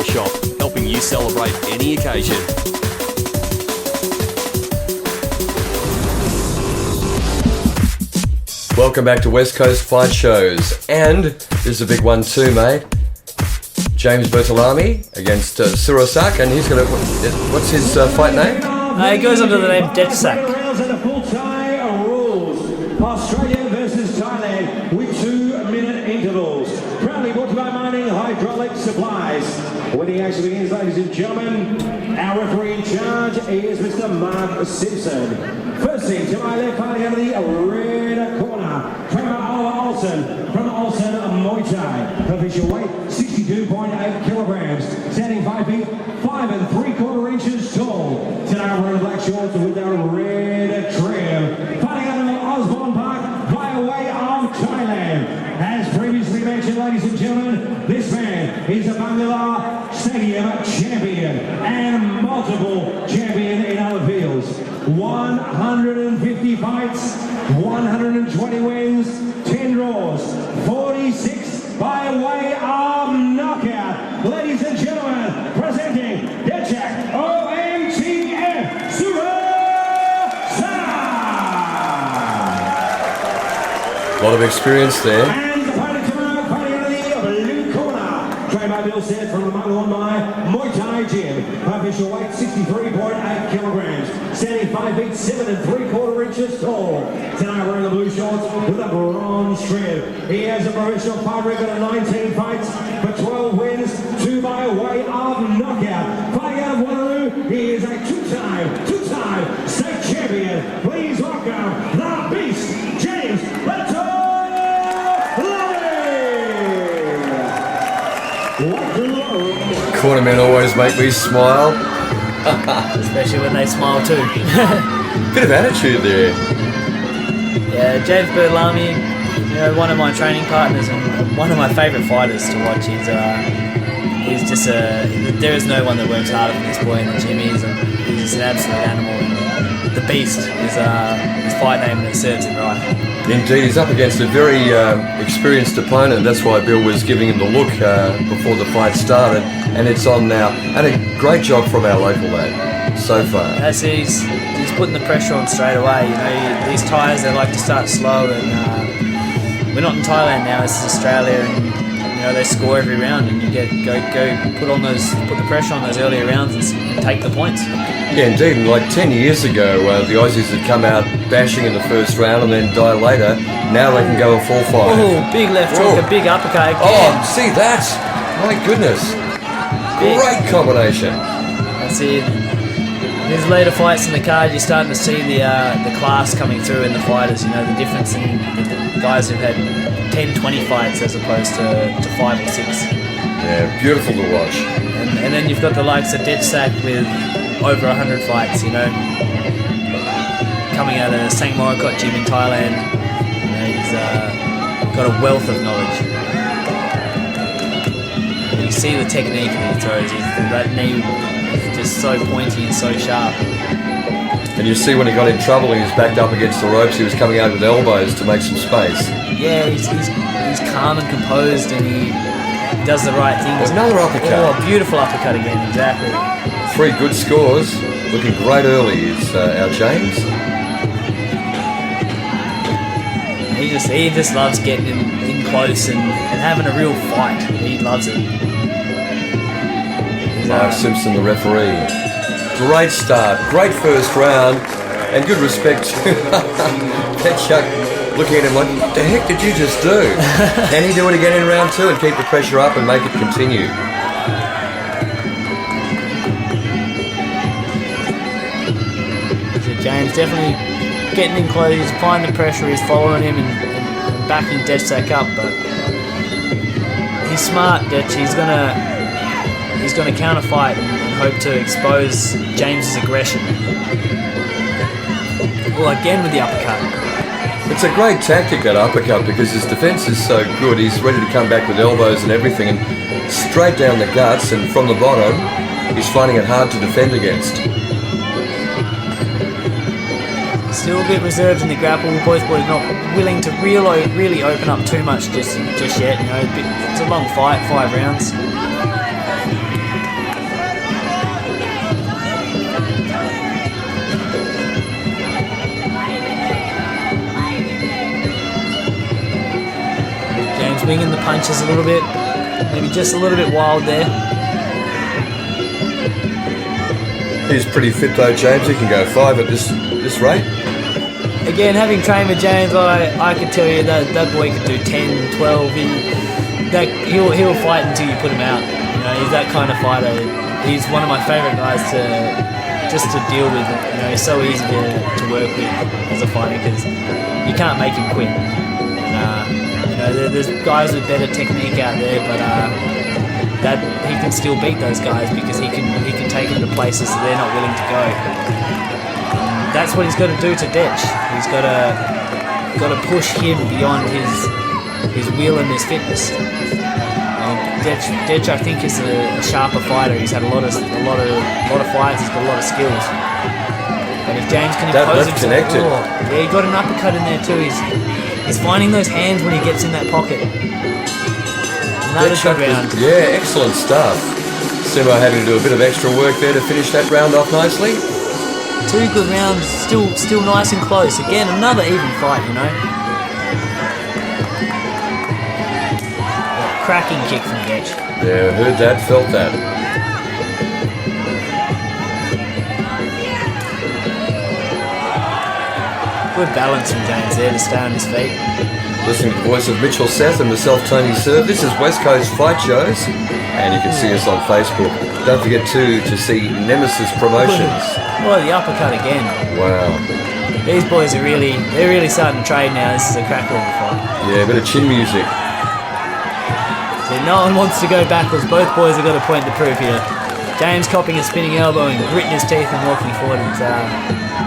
shop, helping you celebrate any occasion. Welcome back to West Coast Fight Shows, and this is a big one too, mate. James Bertolami against Sangmorakot, and he's going to... What's his fight name? He goes under the name Dechsak. Australia versus Thailand with 2-minute intervals. Proudly brought to by Mining Hydraulic Supplies. When the action begins, ladies and gentlemen, our referee in charge is Mr. Mark Simpson. Firstly, to my left, fighting out of the red corner, trainer Oliver Olsen from Olsen Muay Thai. Official weight 62.8 kilograms, standing 5 feet 5 3/4 tall. Tonight we're in black shorts with our red trim. Fighting out of Osborne Park by way of Thailand. As previously mentioned, ladies and gentlemen, this man is a Bangla Stadium champion and multiple champion in other fields. 150 fights, 120 wins, 10 draws, 46 by way of knockout. Ladies and gentlemen, presenting Dechsak OMTF A lot of experience there. And the fighter tomorrow, fighting out of the blue corner. Trained by Bill Said from the Muay Muay Thai Gym. Official weight 63.8 kilograms. Standing 5 feet 7 3/4 tall. Tonight wearing the blue shorts with a bronze trim. He has a professional fight record of 19 fights for 12 wins, 2 by way of knockout. Fighting out of Waterloo, he is a two-time state champion. Please welcome the Beast, James Bertolami. Cornermen always make me smile. Especially when they smile too. Bit of attitude there. Yeah, James Bertolami, one of my training partners and one of my favourite fighters to watch. He's just there is no one that works harder than this boy in the gym. He's just an absolute animal. And the Beast is his fight name, and it serves him right. Indeed, he's up against a very experienced opponent. That's why Bill was giving him the look before the fight started, and it's on now. And a great job from our local lad so far. As he's putting the pressure on straight away. These Thais, they like to start slow, and we're not in Thailand now. This is Australia, and they score every round, and you put the pressure on those earlier rounds and take the points. Yeah, indeed. And like 10 years ago, the Aussies had come out bashing in the first round and then die later. Now they can go a full fight. Oh, big left hook, a big uppercut again. Oh, see that? My goodness. Great combination. That's it. There's later fights in the card, you're starting to see the class coming through in the fighters. The difference in the guys who've had 10, 20 fights as opposed to 5 or 6. Yeah, beautiful to watch. And then you've got the likes of Dechsak with over 100 fights, coming out of the Sangmorakot gym in Thailand. He's got a wealth of knowledge. You see the technique that he throws. That knee is just so pointy and so sharp. And you see when he got in trouble, he was backed up against the ropes, he was coming out with elbows to make some space. Yeah, he's calm and composed, and he does the right things. Another uppercut. Oh, beautiful uppercut again, exactly. 3 good scores, looking great early is our James. He just loves getting in close and having a real fight. He loves it. Mark Simpson, the referee. Great start, great first round, and good respect to Dechsak, looking at him like, what the heck did you just do? Can he do it again in round 2 and keep the pressure up and make it continue? So James definitely getting in close, he's applying the pressure, he's following him and backing Dechsak up, but he's smart, Dech. He's gonna counter fight and hope to expose James's aggression. Well, again with the uppercut. It's a great tactic, that uppercut, because his defence is so good. He's ready to come back with elbows and everything, and straight down the guts, and from the bottom, he's finding it hard to defend against. Still a bit reserved in the grapple. Both boys not willing to really open up too much just yet. It's a long fight, 5 rounds. punches a little bit. Maybe just a little bit wild there. He's pretty fit though, James. He can go 5 at this rate. Again, having trained with James, I could tell you that boy could do 10, 12. He'll fight until you put him out. You know, he's that kind of fighter. He's one of my favourite guys to deal with. You know, he's so easy to work with as a fighter because you can't make him quit. And, you know, there's guys with better technique out there, but that he can still beat those guys because he can take them to places that they're not willing to go. That's what he's got to do to Dech. He's got to push him beyond his will and his fitness. Dech, I think, is a sharper fighter. He's had a lot of fights. He's got a lot of skills. But if James can impose himself, yeah, he got an uppercut in there too. He's finding those hands when he gets in that pocket. Another good round. Yeah, excellent stuff. Simo having to do a bit of extra work there to finish that round off nicely. 2 good rounds, still nice and close. Again, another even fight, you know. Cracking kick from Dech. Yeah, heard that, felt that. Good balance from James there to stay on his feet. Listening to the voice of Mitchell Seth and myself, Tony Serve. This is West Coast Fight Shows, and you can see us on Facebook. Don't forget to see Nemesis Promotions. Oh, the uppercut again. Wow. These boys they're really starting to trade now. This is a cracker of a fight. Yeah, a bit of chin music. So no one wants to go backwards. Both boys have got a point to prove here. James copping a spinning elbow and gritting his teeth and walking forward. It's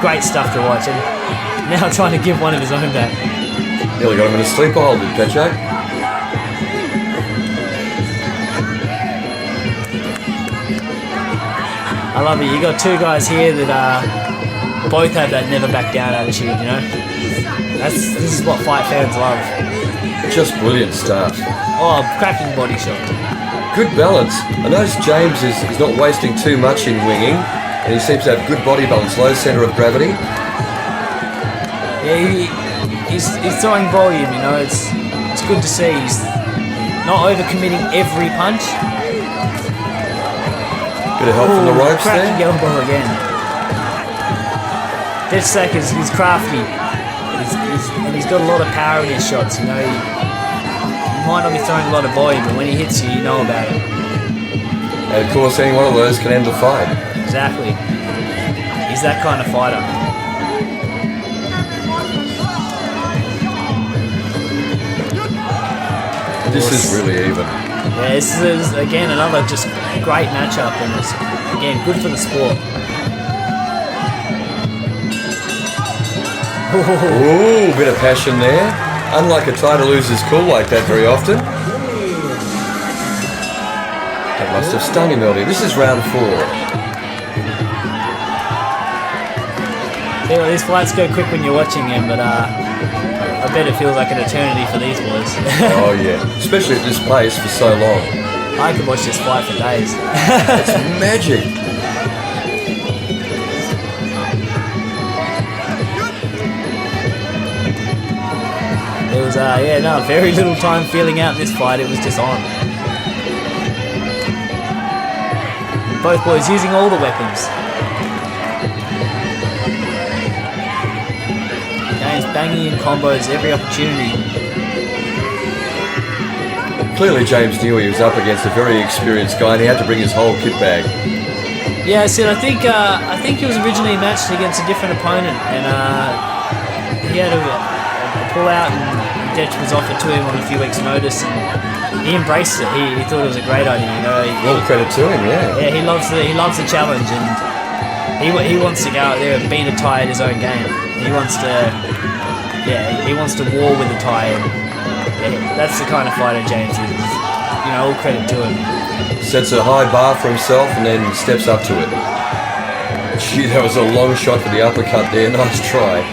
great stuff to watch. And now trying to give one of his own back. Nearly got him in a sleeper hold, did Dechsak? I love it. You got 2 guys here that both have that never back down attitude, you know. This is what fight fans love. Just brilliant stuff. Oh, cracking body shot. Good balance. I notice James is not wasting too much in winging, and he seems to have good body balance, low centre of gravity. Yeah, he's throwing volume, you know. It's good to see. He's not overcommitting every punch. Bit of help from the ropes there. Cracking elbow again. Dechsak is crafty. And he's got a lot of power in his shots, you know. He might not be throwing a lot of volume, but when he hits you, you know about it. And of course, any one of those can end the fight. Exactly. He's that kind of fighter. This is really even. Yeah, this is, again, another just great matchup, and it's, again, good for the sport. Ooh, bit of passion there. Unlike a Ty to lose his cool like that very often. That must have stung him earlier. This is round 4. Yeah, these fights go quick when you're watching them, but I bet it feels like an eternity for these boys. Oh yeah, especially at this pace for so long. I could watch this fight for days. It's magic. It was, very little time feeling out this fight. It was just on. Both boys using all the weapons. James banging in combos every opportunity. Clearly James knew he was up against a very experienced guy and he had to bring his whole kit bag. Yeah, I think he was originally matched against a different opponent, and he had a pull out, and Dech was offered to him on a few weeks' notice, and he embraced it. He thought it was a great idea. You know, Well, credit to him, yeah. Yeah, he loves the challenge, and he wants to go out there and beat a Thai at his own game. He wants to war with the Thai, and that's the kind of fighter James is. You know, all credit to him. Sets a high bar for himself and then steps up to it. Gee, that was a long shot for the uppercut there. Nice try.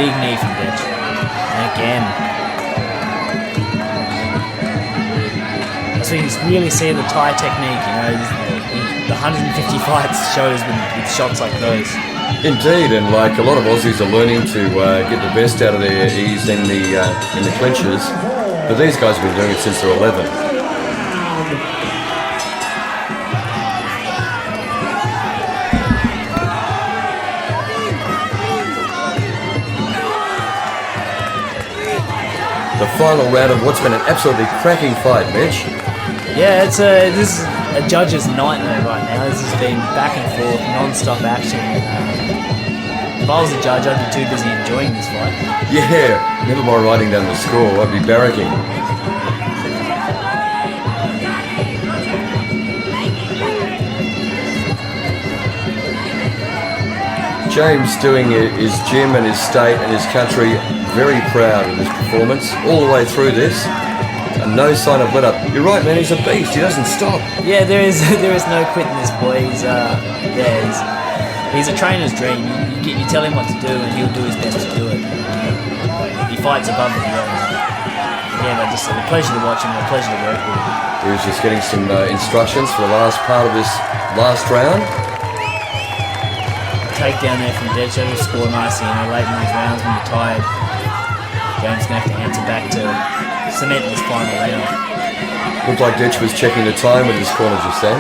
big knee from Dech. And again. So you can really see the Thai technique, you know, the 150 fights shows with shots like those. Indeed, and like a lot of Aussies are learning to get the best out of their ease in the clinches, but these guys have been doing it since they're 11. The final round of what's been an absolutely cracking fight, Mitch. Yeah, this is a judge's nightmare right now. This has been back and forth, non-stop action. If I was a judge, I'd be too busy enjoying this fight. Yeah, never mind writing down the score, I'd be barracking. James doing his gym and his state and his country very proud of his performance all the way through this. And no sign of let up. You're right, man. He's a beast. He doesn't stop. Yeah, there is no quitting this boy. He's a trainer's dream. You tell him what to do, and he'll do his best to do it. He fights above and beyond. Yeah, but just a pleasure to watch him. A pleasure to work with him. He was just getting some instructions for the last part of this last round. Takedown there from Dech. That'll score nicely. You know, late in these rounds when you're tired, James going to have to answer back to cement this final round. Looked like Dech was checking the time with his corner just then.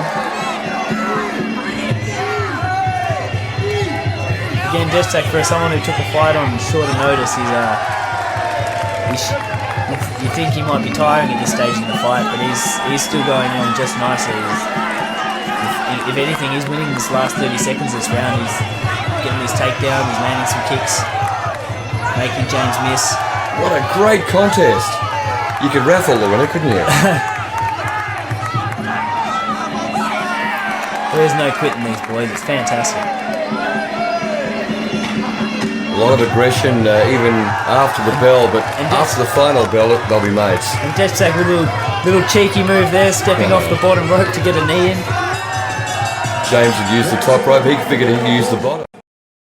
Again, Dechsak, for someone who took a fight on shorter notice, you think he might be tiring at this stage in the fight, but he's still going on just nicely. If anything, he's winning this last 30 seconds of this round. He's getting his takedown, he's landing some kicks, making James miss. What a great contest! You could raffle the winner, couldn't you? There is no quitting these boys. It's fantastic. A lot of aggression even after the bell, but after the final bell, they'll be mates. And Dechsak with a little cheeky move there, stepping off the bottom rope to get a knee in. James had used the top rope. He figured he'd use the bottom.